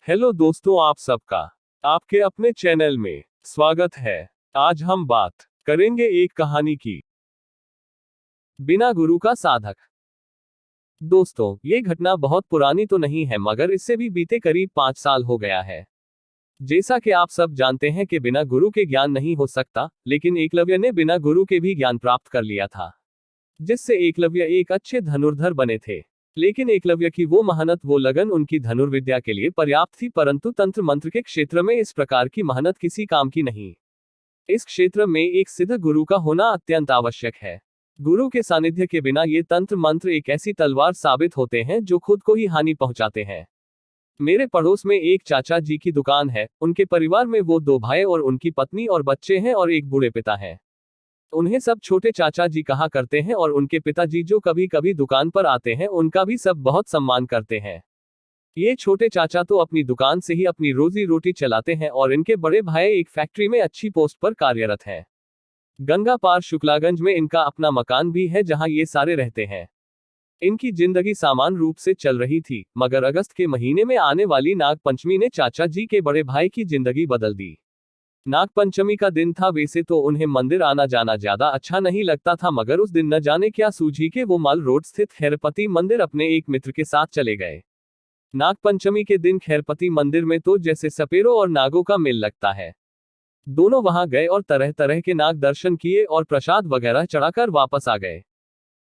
Hello दोस्तों, आप सबका आपके अपने चैनल में स्वागत है। आज हम बात करेंगे एक कहानी की, बिना गुरु का साधक। दोस्तों, ये घटना बहुत पुरानी तो नहीं है, मगर इससे भी बीते करीब 5 साल हो गया है। जैसा कि आप सब जानते हैं कि बिना गुरु के ज्ञान नहीं हो सकता, लेकिन एकलव्य ने बिना गुरु के भी ज्ञान प्राप्त कर लिया था, जिससे एकलव्य एक अच्छे धनुर्धर बने थे। लेकिन एकलव्य की वो मेहनत, वो लगन उनकी धनुर्विद्या के लिए पर्याप्त थी, परंतु तंत्र मंत्र के क्षेत्र में इस प्रकार की मेहनत किसी काम की नहीं। इस क्षेत्र में एक सिद्ध गुरु का होना अत्यंत आवश्यक है। गुरु के सानिध्य के बिना ये तंत्र मंत्र एक ऐसी तलवार साबित होते हैं जो खुद को ही हानि पहुंचाते हैं। मेरे पड़ोस में एक चाचा जी की दुकान है। उनके परिवार में वो 2 भाई और उनकी पत्नी और बच्चे हैं और एक बूढ़े पिता हैं। उन्हें सब छोटे चाचा जी कहा करते हैं और उनके पिताजी जो कभी कभी दुकान पर आते हैं उनका भी सब बहुत सम्मान करते हैं। ये छोटे चाचा तो अपनी दुकान से ही अपनी रोजी रोटी चलाते हैं और इनके बड़े भाई एक फैक्ट्री में अच्छी पोस्ट पर कार्यरत हैं। गंगा पार शुक्लागंज में इनका अपना मकान भी है जहां ये सारे रहते हैं। इनकी जिंदगी सामान्य रूप से चल रही थी, मगर अगस्त के महीने में आने वाली नाग पंचमी ने चाचा जी के बड़े भाई की जिंदगी बदल दी। नाग पंचमी का दिन था। वैसे तो उन्हें मंदिर आना जाना ज्यादा अच्छा नहीं लगता था, मगर उस दिन न जाने क्या सूझी के वो माल रोड स्थित खैरपति मंदिर अपने एक मित्र के साथ चले गए। नाग पंचमी के दिन खैरपति मंदिर में तो जैसे सपेरों और नागों का मेल लगता है। दोनों वहां गए और तरह तरह के नाग दर्शन किए और प्रसाद वगैरह चढ़ाकर वापस आ गए।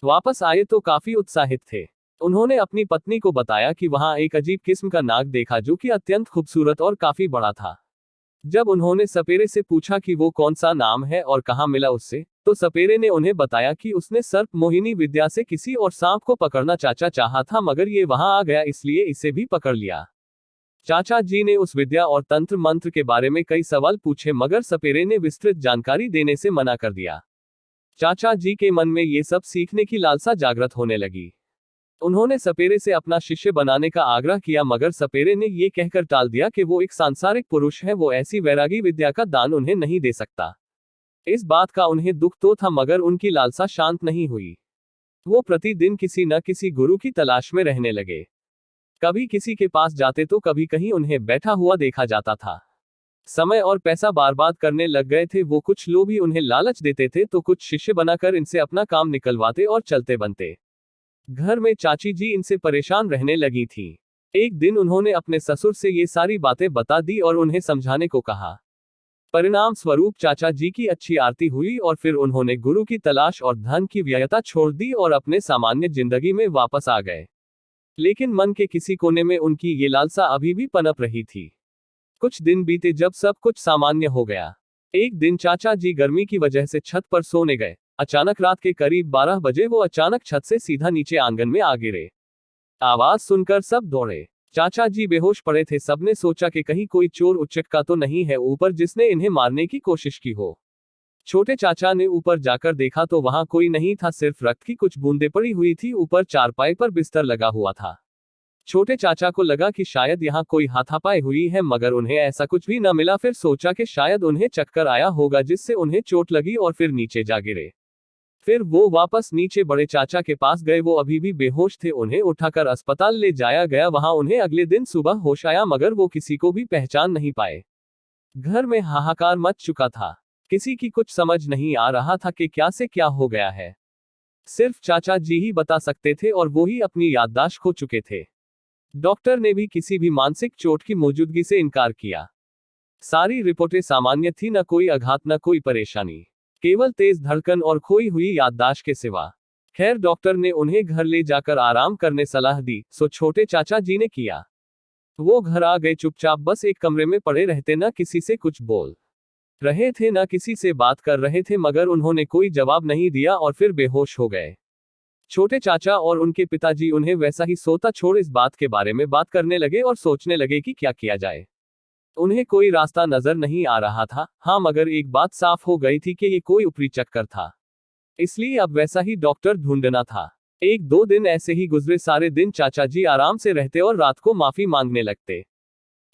वापस आए तो काफी उत्साहित थे। उन्होंने अपनी पत्नी को बताया कि वहां एक अजीब किस्म का नाग देखा जो कि अत्यंत खूबसूरत और काफी बड़ा था। जब उन्होंने सपेरे से पूछा कि वो कौन सा नाम है और कहाँ मिला उससे, तो सपेरे ने उन्हें बताया कि उसने सर्प मोहिनी विद्या से किसी और सांप को पकड़ना चाहा था, मगर ये वहां आ गया इसलिए इसे भी पकड़ लिया। चाचा जी ने उस विद्या और तंत्र मंत्र के बारे में कई सवाल पूछे, मगर सपेरे ने विस्तृत जानकारी देने से मना कर दिया। चाचा जी के मन में ये सब सीखने की लालसा जागृत होने लगी। उन्होंने सपेरे से अपना शिष्य बनाने का आग्रह किया, मगर सपेरे ने ये कहकर टाल दिया कि वो एक सांसारिक पुरुष है, वो ऐसी वैरागी विद्या का दान उन्हें नहीं दे सकता। इस बात का उन्हें दुख तो था, मगर उनकी लालसा शांत नहीं हुई। वो प्रतिदिन किसी न किसी गुरु की तलाश में रहने लगे। कभी किसी के पास जाते तो कभी कहीं उन्हें बैठा हुआ देखा जाता था। समय और पैसा बर्बाद करने लग गए थे। वो कुछ लोग ही उन्हें लालच देते थे तो कुछ शिष्य बनाकर इनसे अपना काम निकलवाते और चलते बनते। घर में चाची जी इनसे परेशान रहने लगी थी। एक दिन उन्होंने अपने ससुर से ये सारी बातें बता दी और उन्हें समझाने को कहा। परिणाम स्वरूप चाचा जी की अच्छी आरती हुई और फिर उन्होंने गुरु की तलाश और धन की व्ययता छोड़ दी और अपने सामान्य जिंदगी में वापस आ गए। लेकिन मन के किसी कोने में उनकी ये लालसा अभी भी पनप रही थी। कुछ दिन बीते जब सब कुछ सामान्य हो गया। एक दिन चाचा जी गर्मी की वजह से छत पर सोने गए। अचानक रात के करीब 12 बजे वो अचानक छत से सीधा नीचे आंगन में आ गिरे। आवाज सुनकर सब दौड़े। चाचा जी बेहोश पड़े थे। सबने सोचा कि कहीं कोई चोर उचक्का तो नहीं है ऊपर जिसने इन्हें मारने की कोशिश की हो। छोटे चाचा ने ऊपर जाकर देखा तो वहां कोई नहीं था, सिर्फ रक्त की कुछ बूंदें पड़ी हुई थी। ऊपर चारपाई पर बिस्तर लगा हुआ था। छोटे चाचा को लगा कि शायद यहाँ कोई हाथापाई हुई है, मगर उन्हें ऐसा कुछ भी न मिला। फिर सोचा कि शायद उन्हें चक्कर आया होगा जिससे उन्हें चोट लगी और फिर नीचे जा गिरे। फिर वो वापस नीचे बड़े चाचा के पास गए। वो अभी भी बेहोश थे। उन्हें उठाकर अस्पताल ले जाया गया। वहां उन्हें अगले दिन सुबह होश आया, मगर वो किसी को भी पहचान नहीं पाए। घर में हाहाकार मच चुका था। किसी की कुछ समझ नहीं आ रहा था कि क्या से क्या हो गया है। सिर्फ चाचा जी ही बता सकते थे और वो ही अपनी याददाश्त खो चुके थे। डॉक्टर ने भी किसी भी मानसिक चोट की मौजूदगी से इनकार किया। सारी रिपोर्टें सामान्य थी, न कोई आघात न कोई परेशानी, केवल तेज धड़कन और खोई हुई याददाश्त के सिवा। खैर, डॉक्टर ने उन्हें घर ले जाकर आराम करने सलाह दी, सो छोटे चाचा जी ने किया। वो घर आ गए चुपचाप, बस एक कमरे में पड़े रहते, न किसी से कुछ बोल रहे थे न किसी से बात कर रहे थे, मगर उन्होंने कोई जवाब नहीं दिया और फिर बेहोश हो गए। छोटे चाचा और उनके पिताजी उन्हें वैसा ही सोता छोड़ इस बात के बारे में बात करने लगे और सोचने लगे कि क्या किया जाए। उन्हें कोई रास्ता नजर नहीं आ रहा था। हाँ, मगर एक बात साफ हो गई थी कि ये कोई ऊपरी चक्कर था, इसलिए अब वैसा ही डॉक्टर ढूंढना था। 1-2 दिन ऐसे ही गुजरे। सारे दिन चाचा जी आराम से रहते और रात को माफी मांगने लगते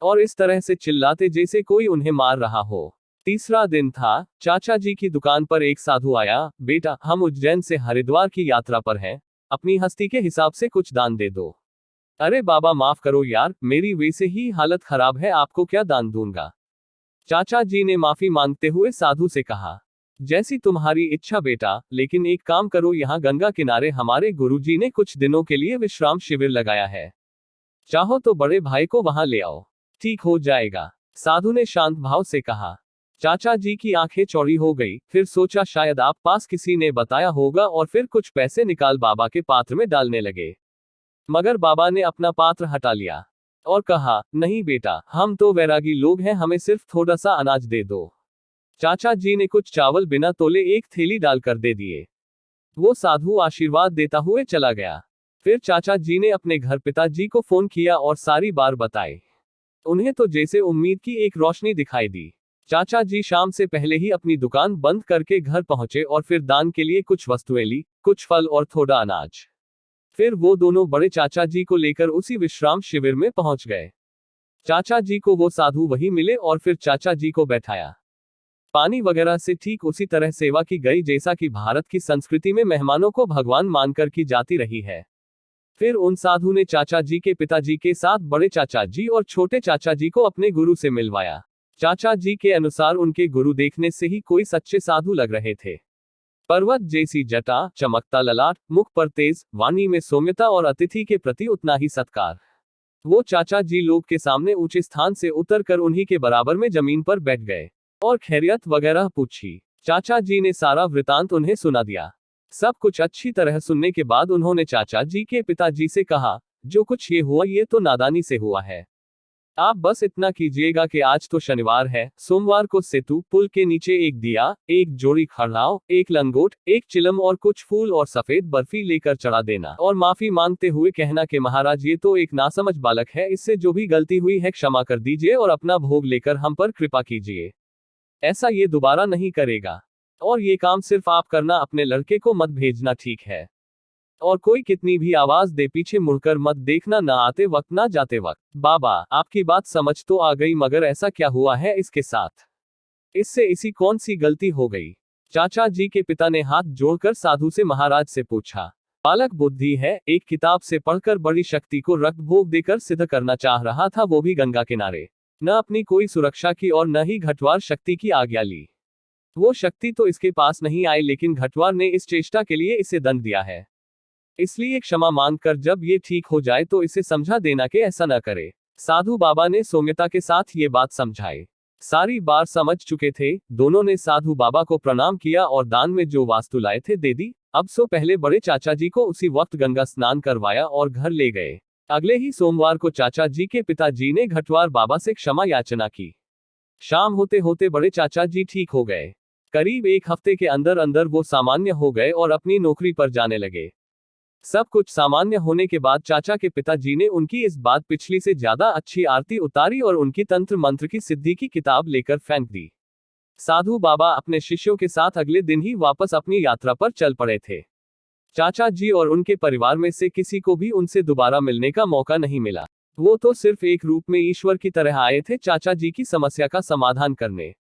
और इस तरह से चिल्लाते जैसे कोई उन्हें मार रहा हो। तीसरा दिन था। चाचा जी की दुकान पर एक साधु आया। बेटा, हम उज्जैन से हरिद्वार की यात्रा पर हैं, अपनी हस्ती के हिसाब से कुछ दान दे दो। अरे बाबा माफ करो यार, मेरी वैसे ही हालत खराब है, आपको क्या दान दूंगा। चाचा जी ने माफी मांगते हुए साधु से कहा, जैसी तुम्हारी इच्छा बेटा, लेकिन एक काम करो, यहाँ गंगा किनारे हमारे गुरुजी ने कुछ दिनों के लिए विश्राम शिविर लगाया है, चाहो तो बड़े भाई को वहां ले आओ, ठीक हो जाएगा। साधु ने शांत भाव से कहा। चाचा जी की आंखें चौड़ी हो गई, फिर सोचा शायद आप पास किसी ने बताया होगा और फिर कुछ पैसे निकाल बाबा के पात्र में डालने लगे। मगर बाबा ने अपना पात्र हटा लिया और कहा, नहीं बेटा, हम तो वैरागी लोग हैं, हमें सिर्फ थोड़ा सा अनाज दे दो। चाचा जी ने कुछ चावल बिना तोले एक थैली डालकर दे दिए। वो साधु आशीर्वाद देता हुए चला गया। फिर चाचा जी ने अपने घर पिताजी को फोन किया और सारी बात बताई। उन्हें तो जैसे उम्मीद की एक रोशनी दिखाई दी। चाचा जी शाम से पहले ही अपनी दुकान बंद करके घर पहुंचे और फिर दान के लिए कुछ वस्तुएं ली, कुछ फल और थोड़ा अनाज। फिर वो दोनों बड़े चाचा जी को लेकर उसी विश्राम शिविर में पहुंच गए। चाचा जी को वो साधु वही मिले और फिर चाचा जी को बैठाया। पानी वगैरह से ठीक उसी तरह सेवा की गई जैसा कि भारत की संस्कृति में मेहमानों को भगवान मानकर की जाती रही है। फिर उन साधु ने चाचा जी के पिताजी के साथ बड़े चाचा जी और छोटे चाचा जी को अपने गुरु से मिलवाया। चाचा जी के अनुसार उनके गुरु देखने से ही कोई सच्चे साधु लग रहे थे। पर्वत जैसी जटा, चमकता ललाट, मुख पर तेज, वाणी में सौम्यता और अतिथि के प्रति उतना ही सत्कार। वो चाचा जी लोग के सामने ऊंचे स्थान से उतरकर उन्हीं के बराबर में जमीन पर बैठ गए और खैरियत वगैरह पूछी। चाचा जी ने सारा वृतांत उन्हें सुना दिया। सब कुछ अच्छी तरह सुनने के बाद उन्होंने चाचा जी के पिताजी से कहा, जो कुछ ये हुआ ये तो नादानी से हुआ है। आप बस इतना कीजिएगा कि आज तो शनिवार है, सोमवार को सेतु पुल के नीचे एक दिया, एक जोड़ी खड़ाव, एक लंगोट, एक चिलम और कुछ फूल और सफेद बर्फी लेकर चढ़ा देना और माफी मांगते हुए कहना कि महाराज ये तो एक नासमझ बालक है, इससे जो भी गलती हुई है क्षमा कर दीजिए और अपना भोग लेकर हम पर कृपा कीजिए। ऐसा ये दोबारा नहीं करेगा। और ये काम सिर्फ आप करना, अपने लड़के को मत भेजना, ठीक है। और कोई कितनी भी आवाज दे पीछे मुड़कर मत देखना, ना आते वक्त ना जाते वक्त। बाबा आपकी बात समझ तो आ गई, मगर ऐसा क्या हुआ है इसके साथ? इससे इसी कौन सी गलती हो गई? चाचा जी के पिता ने हाथ जोड़कर साधु से महाराज से पूछा। बालक बुद्धि है, एक किताब से पढ़कर बड़ी शक्ति को रक्त भोग देकर सिद्ध करना चाह रहा था, वो भी गंगा किनारे। न अपनी कोई सुरक्षा की और न ही घटवार शक्ति की आज्ञा ली। वो शक्ति तो इसके पास नहीं आई, लेकिन घटवार ने इस चेष्टा के लिए इसे दंड दिया है। इसलिए क्षमा मांगकर जब ये ठीक हो जाए तो इसे समझा देना कि ऐसा न करे। साधु बाबा ने सौम्यता के साथ ये बात समझाई। सारी बार समझ चुके थे। दोनों ने साधु बाबा को प्रणाम किया और दान में जो वस्तु लाए थे दे दी। अब सो पहले बड़े चाचा जी को उसी वक्त गंगा स्नान करवाया और घर ले गए। अगले ही सोमवार को चाचा जी के पिताजी ने घटवार बाबा से क्षमा याचना की। शाम होते होते बड़े चाचा जी ठीक हो गए। करीब एक हफ्ते के अंदर अंदर वो सामान्य हो गए और अपनी नौकरी पर जाने लगे। सब कुछ सामान्य होने के बाद चाचा के पिताजी ने उनकी इस बात पिछली से ज्यादा अच्छी आरती उतारी और उनकी तंत्र मंत्र की सिद्धि की किताब लेकर फेंक दी। साधु बाबा अपने शिष्यों के साथ अगले दिन ही वापस अपनी यात्रा पर चल पड़े थे। चाचा जी और उनके परिवार में से किसी को भी उनसे दोबारा मिलने का मौका नहीं मिला। वो तो सिर्फ एक रूप में ईश्वर की तरह आए थे चाचा जी की समस्या का समाधान करने।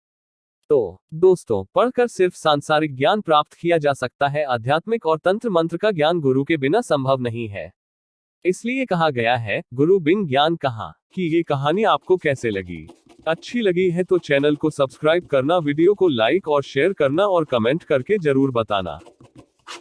तो दोस्तों, पढ़कर सिर्फ सांसारिक ज्ञान प्राप्त किया जा सकता है, आध्यात्मिक और तंत्र मंत्र का ज्ञान गुरु के बिना संभव नहीं है। इसलिए कहा गया है, गुरु बिन ज्ञान कहाँ। कि ये कहानी आपको कैसे लगी? अच्छी लगी है तो चैनल को सब्सक्राइब करना, वीडियो को लाइक और शेयर करना और कमेंट करके जरूर बताना।